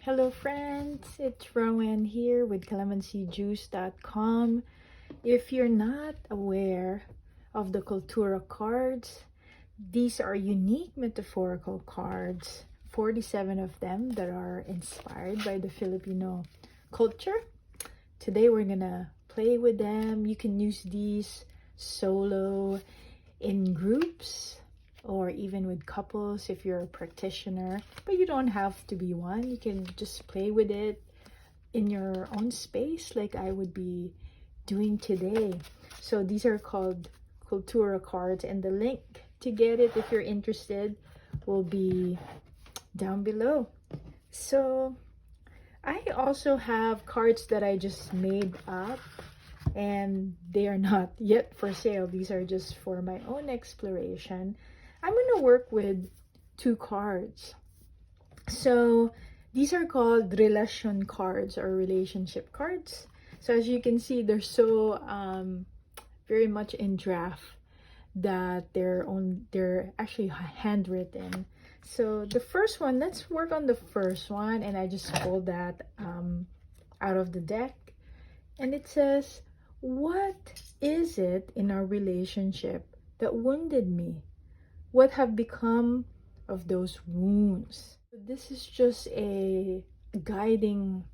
Hello friends, it's Roanne here with calamancyjuice.com. If you're not aware of the Kultura cards, these are unique metaphorical cards, 47 of them that are inspired by the Filipino culture. Today we're gonna play with them. You can use these solo, in groups, or even with couples if you're a practitioner, but you don't have to be one. You can just play with it in your own space like I would be doing today. So these are called Kultura cards, and the link to get it if you're interested will be down below. So I also have cards that I just made up, and they are not yet for sale. These are just for my own exploration. I'm going to work with 2 cards. So these are called relation cards or relationship cards. So as you can see, they're so very much in draft that they're actually handwritten. So the first one, let's work on the first one, and I just pulled that out of the deck, and it says, what is it in our relationship that wounded me? What have become of those wounds? This is just a guiding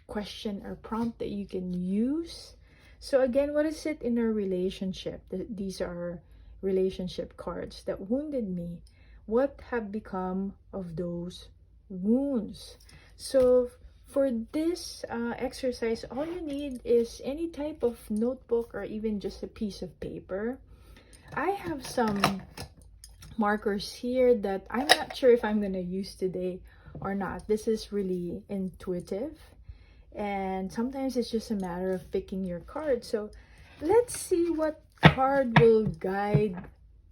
question or prompt that you can use. So again, what is it in our relationship? These are relationship cards that wounded me. What have become of those wounds? So for this exercise, all you need is any type of notebook or even just a piece of paper. I have some markers here that I'm not sure if I'm going to use today or not. This is really intuitive, and sometimes it's just a matter of picking your card. So let's see what card will guide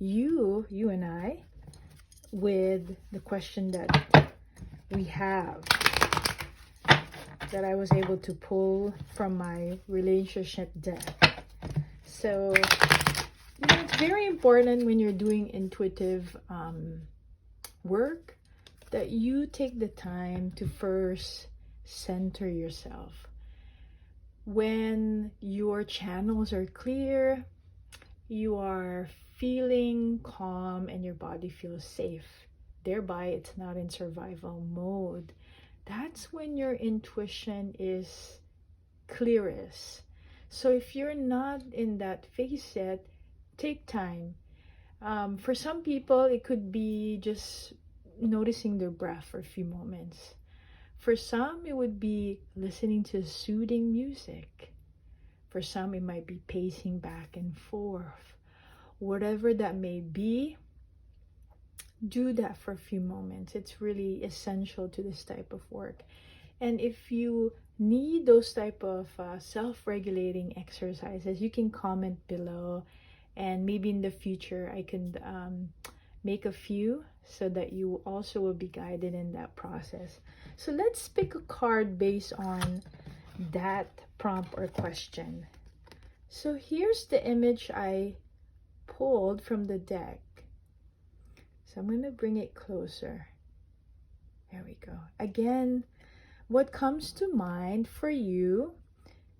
you and I with the question that we have, that I was able to pull from my relationship deck. So it's very important when you're doing intuitive work that you take the time to first center yourself. When your channels are clear, you are feeling calm and your body feels safe. Thereby, it's not in survival mode. That's when your intuition is clearest. So if you're not in that phase yet, take time. For some people, it could be just noticing their breath for a few moments. For some, it would be listening to soothing music. For some, it might be pacing back and forth. Whatever that may be, do that for a few moments. It's really essential to this type of work. And if you need those type of self-regulating exercises, you can comment below, and maybe in the future I can make a few so that you also will be guided in that process. So let's pick a card based on that prompt or question. So here's the image I pulled from the deck. So I'm going to bring it closer. There we go. Again, what comes to mind for you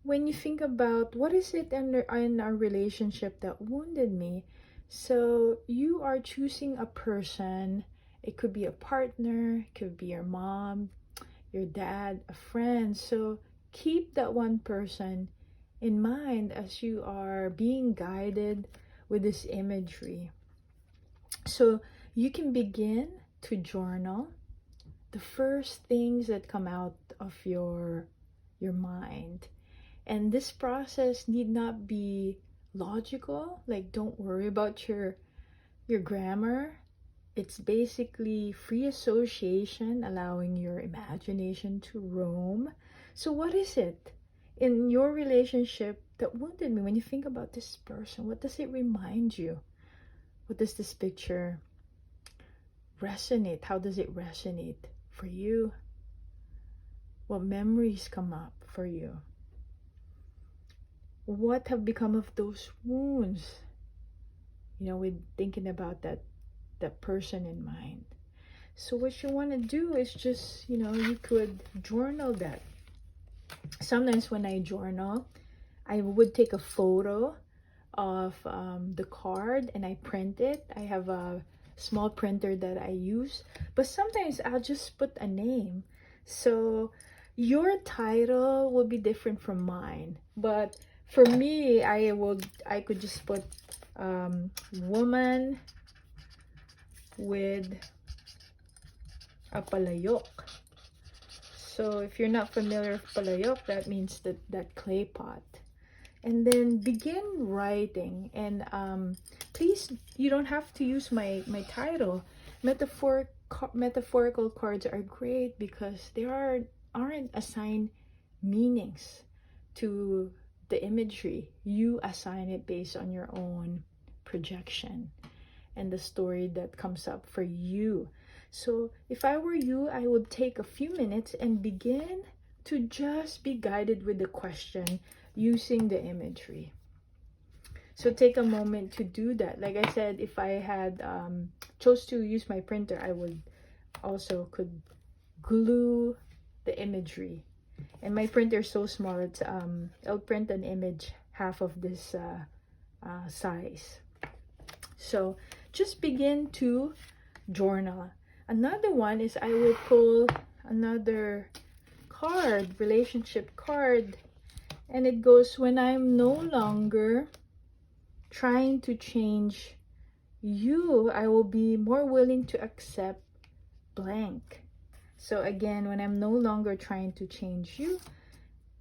when you think about what is it in our relationship that wounded me? So you are choosing a person. It could be a partner, it could be your mom, your dad, a friend. So keep that one person in mind as you are being guided with this imagery. So you can begin to journal the first things that come out of your mind. And this process need not be logical. Like, don't worry about your grammar. It's basically free association, allowing your imagination to roam. So what is it in your relationship that wounded me? When you think about this person, what does it remind you? What does this picture resonate? How does it resonate for you? What memories come up for you? What have become of those wounds? You know, with thinking about that person in mind. So what you want to do is just, you could journal that. Sometimes when I journal, I would take a photo of the card and I print it. I have a small printer that I use, but sometimes I'll just put a name. So your title will be different from mine, but for me, I could just put woman with a palayok. So if you're not familiar with palayok, that means that clay pot. And then begin writing. And please, you don't have to use my title. Metaphorical cards are great because they aren't assigned meanings to the imagery. You assign it based on your own projection and the story that comes up for you. So if I were you, I would take a few minutes and begin to just be guided with the question using the imagery. So take a moment to do that. Like I said, if I had chose to use my printer, I would also could glue the imagery. And my printer is so small, it's it'll print an image half of this size. So just begin to journal. Another one is I will pull another card, relationship card, and it goes, when I'm no longer trying to change you, I will be more willing to accept blank. So again, when I'm no longer trying to change you,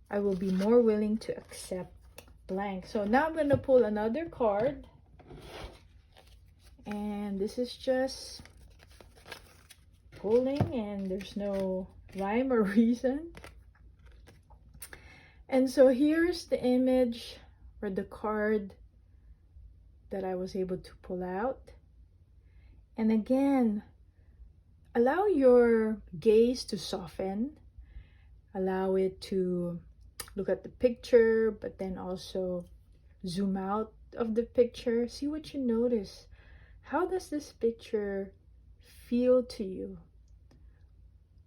I will be more willing to accept blank. So now I'm going to pull another card, and this is just pulling, and there's no rhyme or reason. And so here's the image or the card that I was able to pull out. And again, allow your gaze to soften. Allow it to look at the picture, but then also zoom out of the picture. See what you notice. How does this picture feel to you?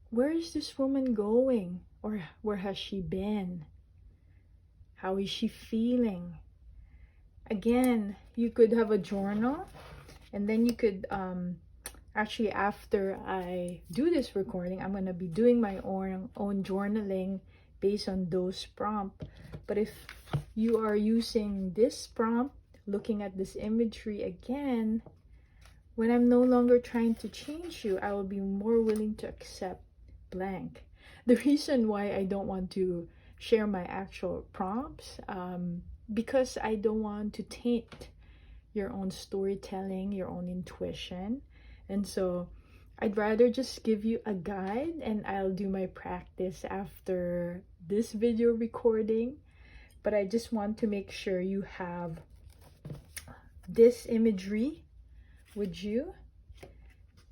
Where is this woman going? Or where has she been? How is she feeling? Again, you could have a journal, and then you could actually, after I do this recording, I'm going to be doing my own journaling based on those prompts. But if you are using this prompt, looking at this imagery again, when I'm no longer trying to change you, I will be more willing to accept blank. The reason why I don't want to share my actual prompts, because I don't want to taint your own storytelling, your own intuition. And so I'd rather just give you a guide, and I'll do my practice after this video recording. But I just want to make sure you have this imagery with you.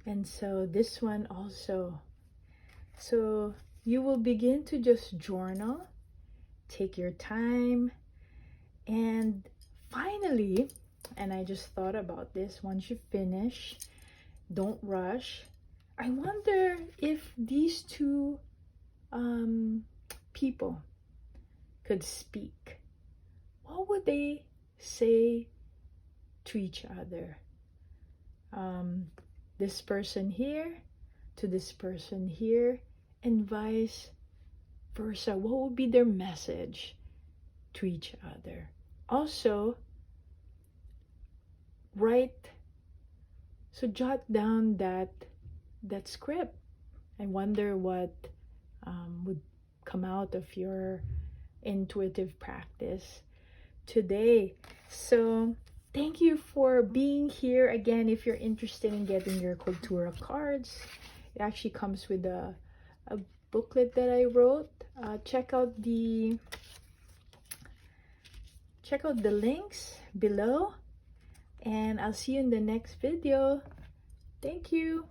And so this one also. So you will begin to just journal, take your time, and finally, and I just thought about this, once you finish, don't rush. I wonder if these two people could speak. What would they say to each other? This person here to this person here, and vice versa. What would be their message to each other? Also, jot down that script. I wonder what would come out of your intuitive practice today. So thank you for being here. Again, if you're interested in getting your Kultura cards, it actually comes with a booklet that I wrote. Check out the links below, and I'll see you in the next video. Thank you.